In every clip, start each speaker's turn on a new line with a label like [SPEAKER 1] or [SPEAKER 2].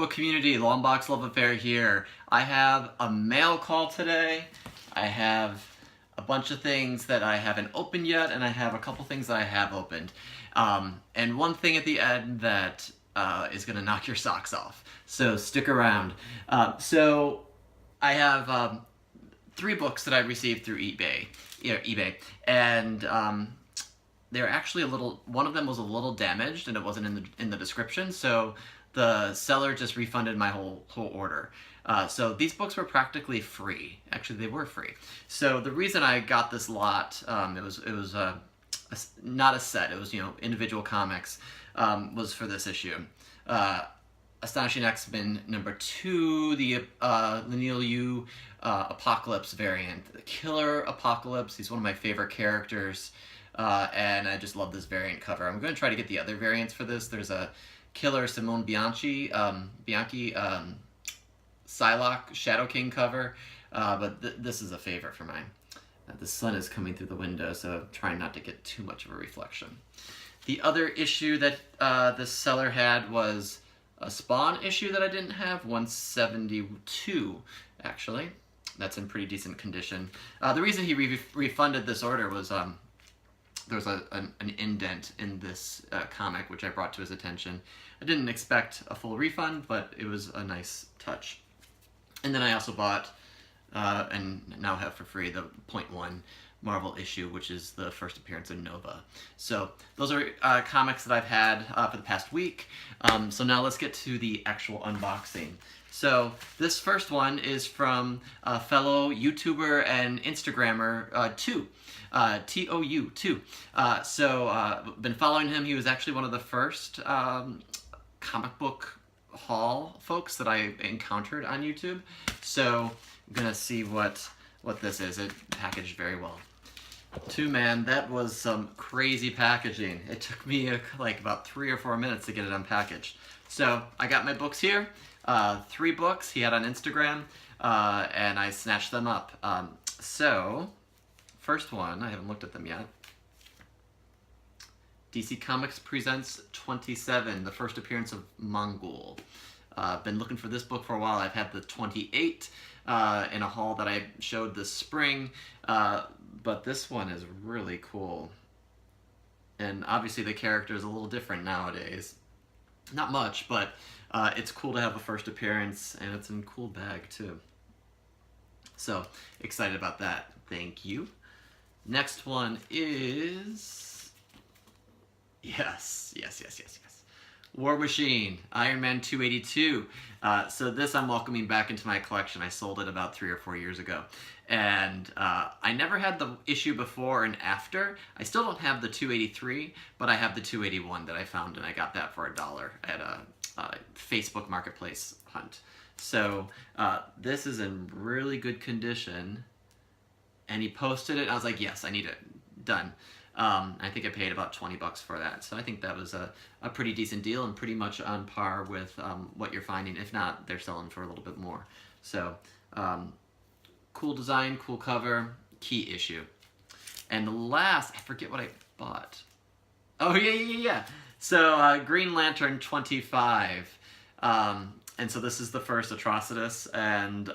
[SPEAKER 1] book community, Long Box Love Affair here. I have a mail call today. I have a bunch of things that I haven't opened yet, and I have a couple things that I have opened. And one thing at the end that is going to knock your socks off. So stick around. So I have 3 books that I received through eBay, and they're actually one of them was a little damaged, and it wasn't in the description, so the seller just refunded my whole order. So these books were practically free. Actually, they were free. So the reason I got this lot, it was not a set. It was individual comics. Was for this issue. Astonishing X-Men #2, the Neil Yu Apocalypse variant. The Killer Apocalypse. He's one of my favorite characters. And I just love this variant cover. I'm going to try to get the other variants for this. There's a Killer Simone Bianchi Psylocke Shadow King cover, but this is a favorite for mine. The sun is coming through the window, so trying not to get too much of a reflection. The other issue that this seller had was a Spawn issue that I didn't have, 172 actually. That's in pretty decent condition. The reason he refunded this order was there was an indent in this comic, which I brought to his attention. I didn't expect a full refund, but it was a nice touch. And then I also bought, and now have for free, the .1 Marvel issue, which is the first appearance of Nova. So those are comics that I've had for the past week. So now let's get to the actual unboxing. So this first one is from a fellow YouTuber and Instagrammer, T-O-U, 2. Been following him. He was actually one of the first comic book haul folks that I encountered on YouTube. So I'm gonna see what this is. It packaged very well. 2, man, that was some crazy packaging. It took me like about 3 or 4 minutes to get it unpackaged. So I got my books here. 3 books he had on Instagram, and I snatched them up. So, first one, I haven't looked at them yet. DC Comics presents 27, the first appearance of Mongul. Been looking for this book for a while. I've had the 28 in a haul that I showed this spring, but this one is really cool. And obviously the character is a little different nowadays. Not much, but it's cool to have a first appearance, and it's in a cool bag too. So, excited about that. Thank you. Next one is... Yes. War Machine, Iron Man 282. So this I'm welcoming back into my collection. I sold it about 3 or 4 years ago. And I never had the issue before and after. I still don't have the 283, but I have the 281 that I found, and I got that for $1 at a Facebook Marketplace hunt. So this is in really good condition. And he posted it, and I was like, yes, I need it. Done. I think I paid about 20 bucks for that. So I think that was a pretty decent deal and pretty much on par with what you're finding. If not, they're selling for a little bit more. So cool design, cool cover, key issue. And the last, I forget what I bought. Oh, yeah. So Green Lantern 25. And so this is the first Atrocitus, and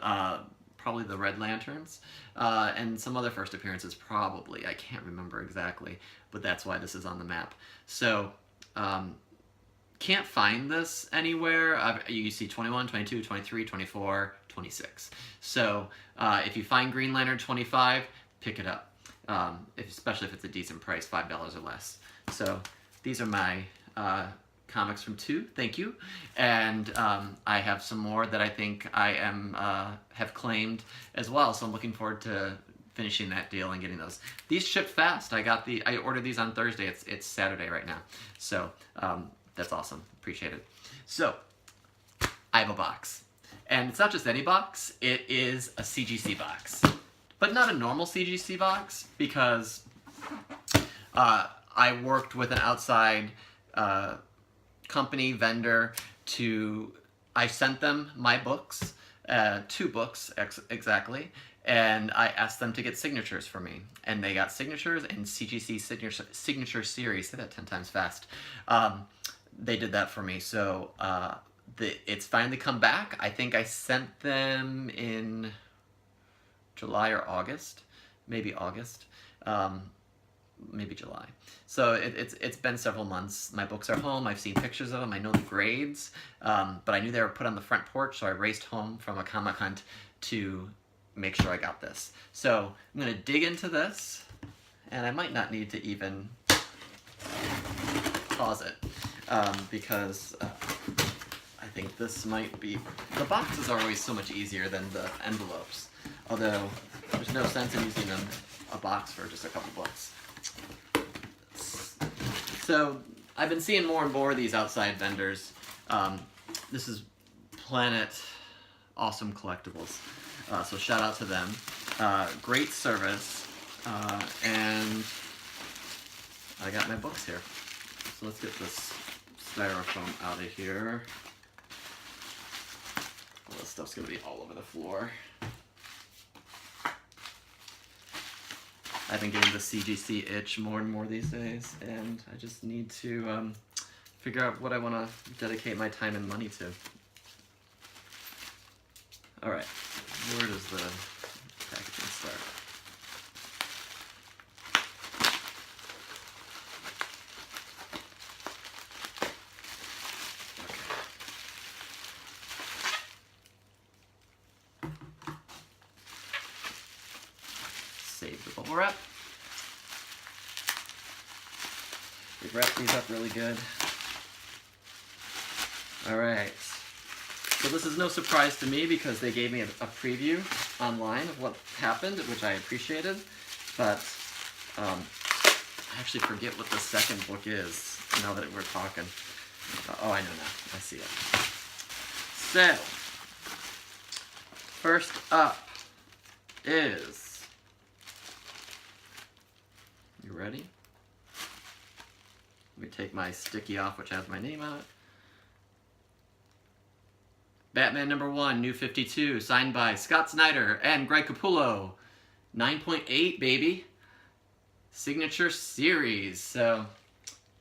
[SPEAKER 1] probably the Red Lanterns, and some other first appearances probably. I can't remember exactly, but that's why this is on the map. So, can't find this anywhere. You see 21, 22, 23, 24, 26. So, if you find Green Lantern 25, pick it up, especially if it's a decent price, $5 or less. So, these are my comics from 2, thank you. And I have some more that I think I have claimed as well, so I'm looking forward to finishing that deal and getting those. These ship fast. I ordered these on Thursday. It's Saturday right now. So that's awesome. Appreciate it. So I have a box. And it's not just any box, it is a CGC box. But not a normal CGC box, because I worked with an outside company, vendor, I sent them my books, 2 books exactly, and I asked them to get signatures for me. And they got signatures in CGC signature series. Say that 10 times fast. They did that for me. So it's finally come back. I think I sent them in July or August, maybe August, maybe July. So it's been several months. My books are home. I've seen pictures of them. I know the grades, but I knew they were put on the front porch, so I raced home from a comic hunt to make sure I got this. So I'm gonna dig into this, and I might not need to even pause it, because I think this might be, the boxes are always so much easier than the envelopes, although there's no sense in using a box for just a couple bucks. So I've been seeing more and more of these outside vendors. This is Planet Awesome Collectibles, so shout out to them. Great service, and I got my books here. So let's get this styrofoam out of here. All this stuff's gonna be all over the floor. I've been getting the CGC itch more and more these days, and I just need to figure out what I want to dedicate my time and money to. All right, where does the packaging start? Save the bubble wrap. We've wrapped these up really good. Alright. So this is no surprise to me because they gave me a preview online of what happened, which I appreciated. But I actually forget what the second book is now that we're talking. Oh, I know now. I see it. So, first up is... You ready? Let me take my sticky off, which has my name on it. Batman #1, New 52, signed by Scott Snyder and Greg Capullo. 9.8, baby. Signature series. So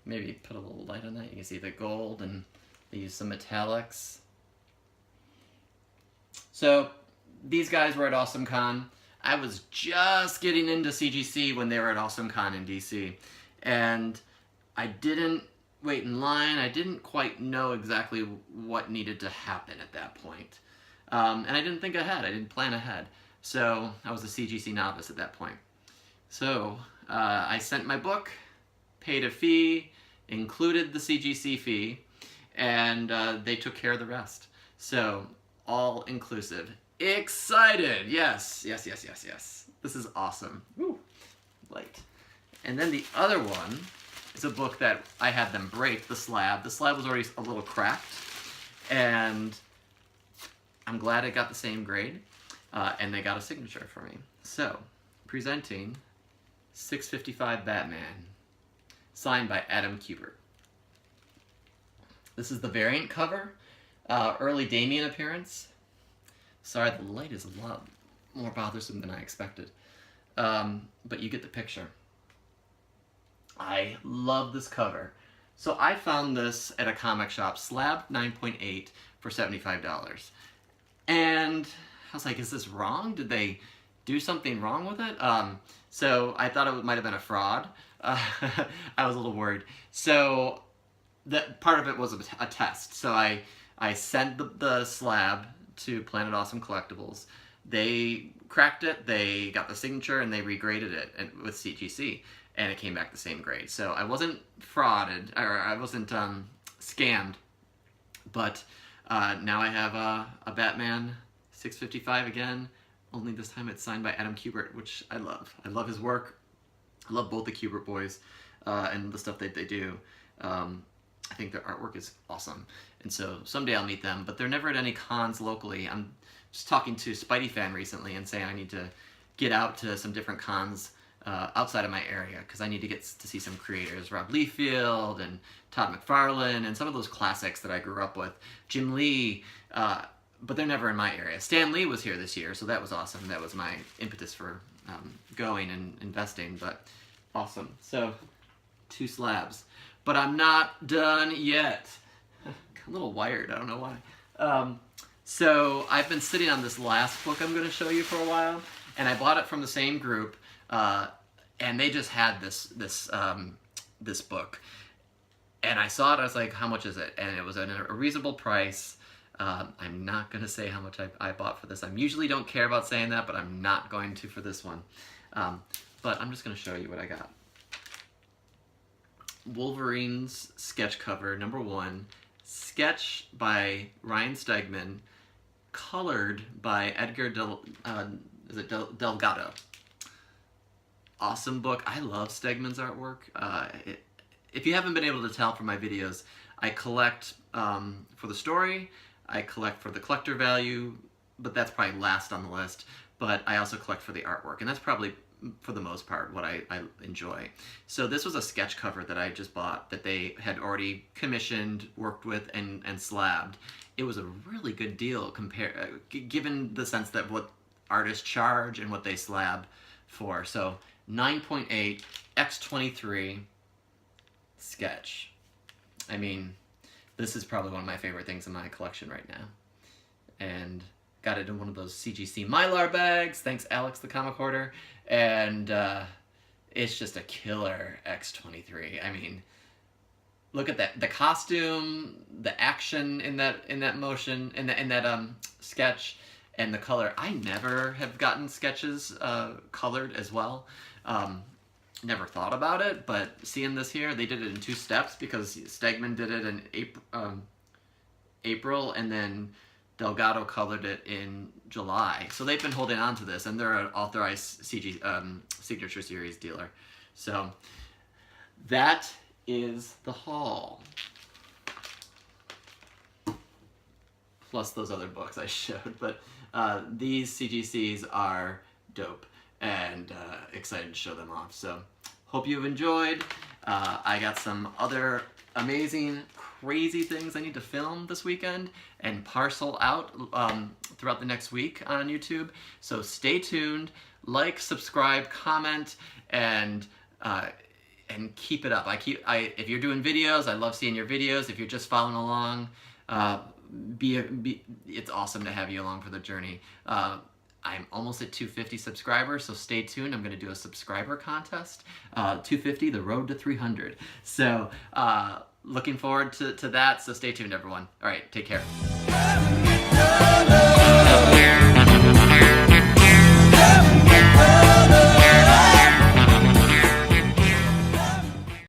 [SPEAKER 1] maybe put a little light on that. You can see the gold, and they use some metallics. So these guys were at AwesomeCon. I was just getting into CGC when they were at AwesomeCon in DC, and I didn't wait in line. I didn't quite know exactly what needed to happen at that point. And I didn't think ahead. I didn't plan ahead. So I was a CGC novice at that point. So I sent my book, paid a fee, included the CGC fee, and they took care of the rest. So all inclusive. Excited! Yes, yes, yes, yes, yes. This is awesome. Woo! Light. And then the other one is a book that I had them break, the slab. The slab was already a little cracked, and I'm glad it got the same grade, and they got a signature for me. So, presenting 655 Batman, signed by Adam Kubert. This is the variant cover, early Damian appearance. Sorry, the light is a lot more bothersome than I expected, but you get the picture. I love this cover. So I found this at a comic shop, slab 9.8 for $75. And I was like, is this wrong? Did they do something wrong with it? So I thought it might have been a fraud. I was a little worried. So that part of it was a test. So I sent the slab to Planet Awesome Collectibles. They cracked it, they got the signature, and they regraded it with CGC, and it came back the same grade. So I wasn't frauded, or I wasn't scammed, but now I have a Batman 655 again, only this time it's signed by Adam Kubert, which I love. I love his work. I love both the Kubert boys and the stuff that they do. I think their artwork is awesome. And so someday I'll meet them, but they're never at any cons locally. I'm just talking to Spidey Fan recently and saying I need to get out to some different cons outside of my area, because I need to get to see some creators, Rob Liefeld and Todd McFarlane, and some of those classics that I grew up with. Jim Lee, but they're never in my area. Stan Lee was here this year, so that was awesome. That was my impetus for going and investing, but awesome. So, 2 slabs. But I'm not done yet. a little wired. I don't know why. So I've been sitting on this last book I'm going to show you for a while, and I bought it from the same group, and they just had this book. And I saw it, I was like, how much is it? And it was at a reasonable price. I'm not going to say how much I bought for this. I usually don't care about saying that, but I'm not going to for this one. But I'm just going to show you what I got. Wolverine's sketch cover, #1. Sketch by Ryan Stegman. Colored by Edgar Delgado. Awesome book. I love Stegman's artwork. If you haven't been able to tell from my videos, I collect for the story, I collect for the collector value, but that's probably last on the list, but I also collect for the artwork, and that's probably, for the most part, what I enjoy. So this was a sketch cover that I just bought that they had already commissioned, worked with, and slabbed. It was a really good deal given the sense that what artists charge and what they slab for. So 9.8 x23 sketch. I mean, this is probably one of my favorite things in my collection right now. And got it in one of those CGC Mylar bags, thanks Alex the comic hoarder, and it's just a killer X23. I mean, look at that, the costume, the action in that motion, in that sketch, and the color. I never have gotten sketches colored as well. Never thought about it, but seeing this here, they did it in 2 steps because Stegman did it in April, and then Delgado colored it in July. So they've been holding on to this, and they're an authorized Signature Series dealer. So that is the haul. Plus those other books I showed, but these CGCs are dope, and excited to show them off. So hope you've enjoyed. I got some other amazing, crazy things I need to film this weekend and parcel out throughout the next week on YouTube. So stay tuned, like, subscribe, comment, and keep it up. If you're doing videos, I love seeing your videos. If you're just following along, it's awesome to have you along for the journey. I'm almost at 250 subscribers, so stay tuned. I'm going to do a subscriber contest. 250, the road to 300. So looking forward to that, so stay tuned, everyone. All right, take care.